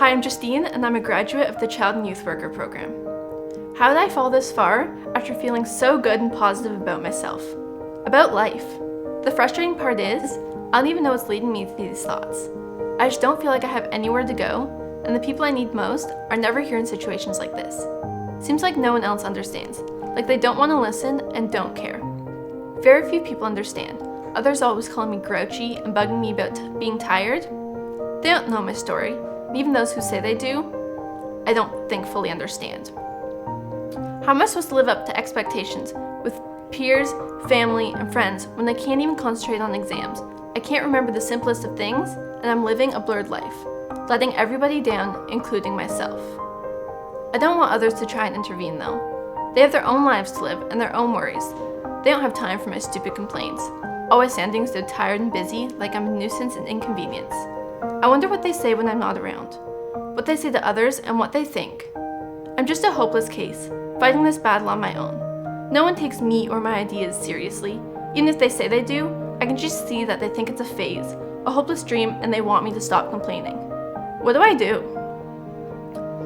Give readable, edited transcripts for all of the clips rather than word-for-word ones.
Hi, I'm Justine, and I'm a graduate of the Child and Youth Worker program. How did I fall this far after feeling so good and positive about myself? About life. The frustrating part is, I don't even know what's leading me to these thoughts. I just don't feel like I have anywhere to go, and the people I need most are never here in situations like this. Seems like no one else understands, like they don't want to listen and don't care. Very few people understand. Others always calling me grouchy and bugging me about being tired. They don't know my story, and even those who say they do, I don't think fully understand. How am I supposed to live up to expectations with peers, family, and friends when I can't even concentrate on exams? I can't remember the simplest of things, and I'm living a blurred life, letting everybody down, including myself. I don't want others to try and intervene though. They have their own lives to live and their own worries. They don't have time for my stupid complaints, always sounding so tired and busy, like I'm a nuisance and inconvenience. I wonder what they say when I'm not around, what they say to others and what they think. I'm just a hopeless case, fighting this battle on my own. No one takes me or my ideas seriously. Even if they say they do, I can just see that they think it's a phase, a hopeless dream, and they want me to stop complaining. What do I do?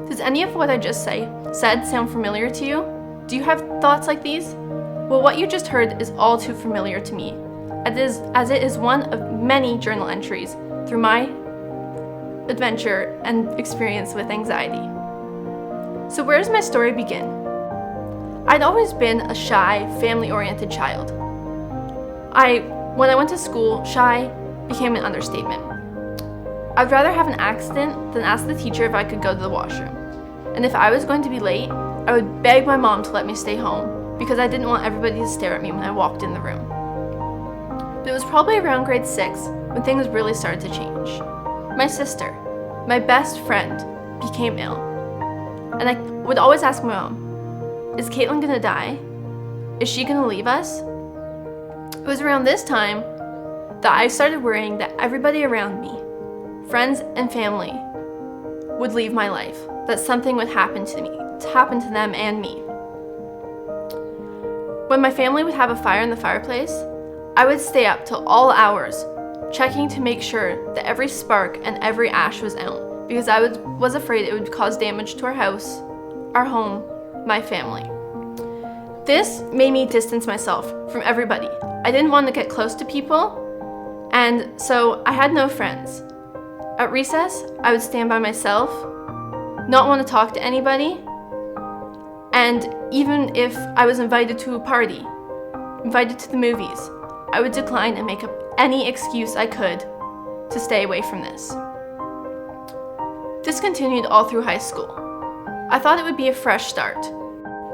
Does any of what I just said sound familiar to you? Do you have thoughts like these? Well, what you just heard is all too familiar to me, as it is one of many journal entries through my adventure and experience with anxiety. So where does my story begin? I'd always been a shy, family-oriented child. When I went to school, shy became an understatement. I'd rather have an accident than ask the teacher if I could go to the washroom. And if I was going to be late, I would beg my mom to let me stay home because I didn't want everybody to stare at me when I walked in the room. But it was probably around grade 6 when things really started to change. My sister, my best friend, became ill. And I would always ask my mom, is Caitlin gonna die? Is she gonna leave us? It was around this time that I started worrying that everybody around me, friends and family, would leave my life, that something would happen to them and me. When my family would have a fire in the fireplace, I would stay up till all hours, checking to make sure that every spark and every ash was out, because I was afraid it would cause damage to our house, our home, my family. This made me distance myself from everybody. I didn't want to get close to people, and so I had no friends. At recess, I would stand by myself, not want to talk to anybody, and even if I was invited to a party, invited to the movies, I would decline and make up any excuse I could to stay away from this. This continued all through high school. I thought it would be a fresh start,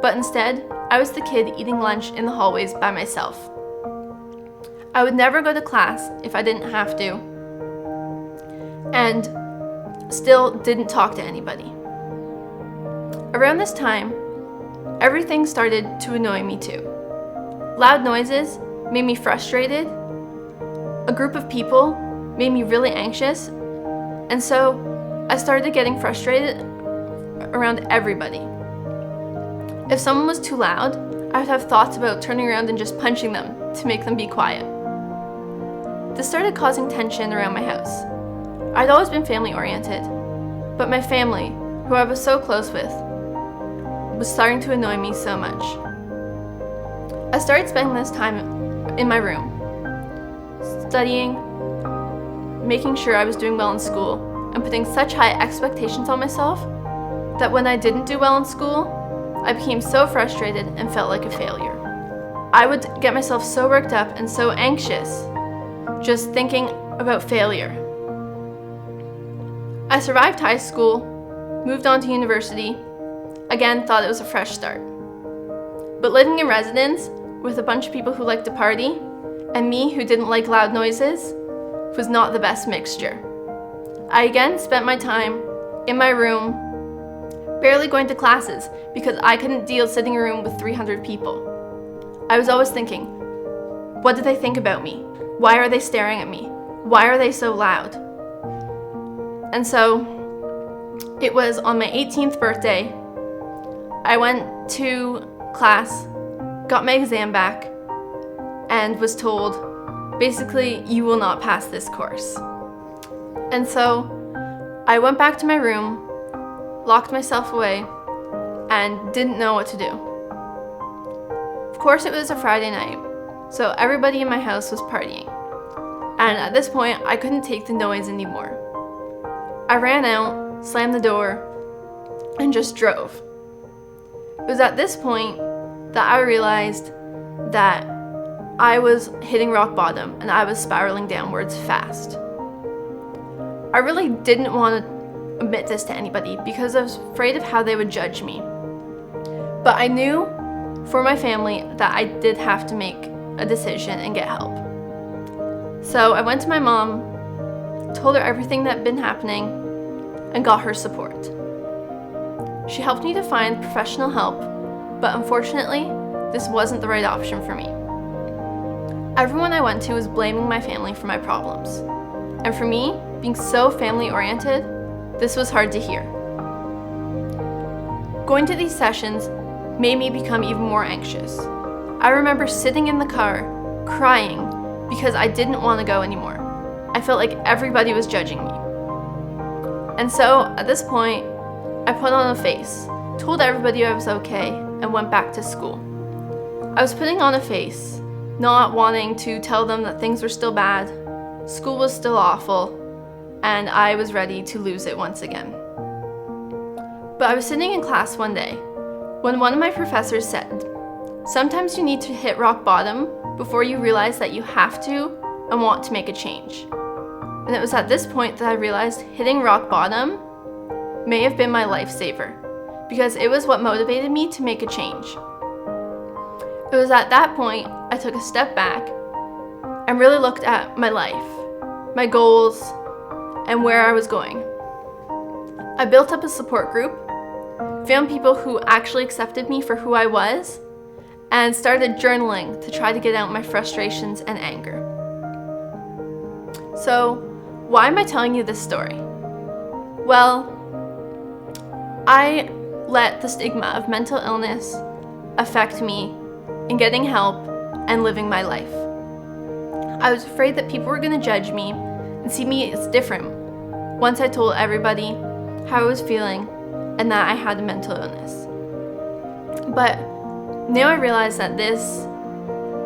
but instead, I was the kid eating lunch in the hallways by myself. I would never go to class if I didn't have to, and still didn't talk to anybody. Around this time, everything started to annoy me too. Loud noises made me frustrated. A group of people made me really anxious, and so I started getting frustrated around everybody. If someone was too loud, I would have thoughts about turning around and just punching them to make them be quiet. This started causing tension around my house. I'd always been family-oriented, but my family, who I was so close with, was starting to annoy me so much. I started spending this time in my room, studying, making sure I was doing well in school, and putting such high expectations on myself that when I didn't do well in school, I became so frustrated and felt like a failure. I would get myself so worked up and so anxious just thinking about failure. I survived high school, moved on to university, again thought it was a fresh start. But living in residence with a bunch of people who liked to party and me who didn't like loud noises was not the best mixture. I again spent my time in my room, barely going to classes because I couldn't deal sitting in a room with 300 people. I was always thinking, what do they think about me? Why are they staring at me? Why are they so loud? And so it was on my 18th birthday, I went to class, got my exam back, and was told, basically, you will not pass this course. And so I went back to my room, locked myself away, and didn't know what to do. Of course, it was a Friday night, so everybody in my house was partying. And at this point, I couldn't take the noise anymore. I ran out, slammed the door, and just drove. It was at this point that I realized that I was hitting rock bottom and I was spiraling downwards fast. I really didn't want to admit this to anybody because I was afraid of how they would judge me. But I knew for my family that I did have to make a decision and get help. So I went to my mom, told her everything that had been happening, and got her support. She helped me to find professional help, but unfortunately, this wasn't the right option for me. Everyone I went to was blaming my family for my problems. And for me, being so family-oriented, this was hard to hear. Going to these sessions made me become even more anxious. I remember sitting in the car, crying, because I didn't want to go anymore. I felt like everybody was judging me. And so, at this point, I put on a face, told everybody I was okay, and went back to school. I was putting on a face, not wanting to tell them that things were still bad, school was still awful, and I was ready to lose it once again. But I was sitting in class one day when one of my professors said, "Sometimes you need to hit rock bottom before you realize that you have to and want to make a change." And it was at this point that I realized hitting rock bottom may have been my lifesaver, because it was what motivated me to make a change. It was at that point I took a step back and really looked at my life, my goals, and where I was going. I built up a support group, found people who actually accepted me for who I was, and started journaling to try to get out my frustrations and anger. So, why am I telling you this story? Well, I let the stigma of mental illness affect me in getting help and living my life. I was afraid that people were going to judge me and see me as different once I told everybody how I was feeling and that I had a mental illness. But now I realize that this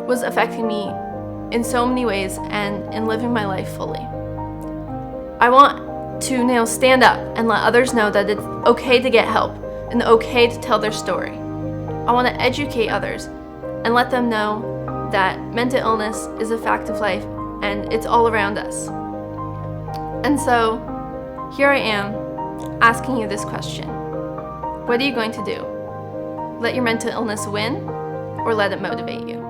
was affecting me in so many ways and in living my life fully. I want to now stand up and let others know that it's okay to get help and okay to tell their story. I want to educate others and let them know that mental illness is a fact of life and it's all around us. And so, here I am asking you this question. What are you going to do? Let your mental illness win or let it motivate you?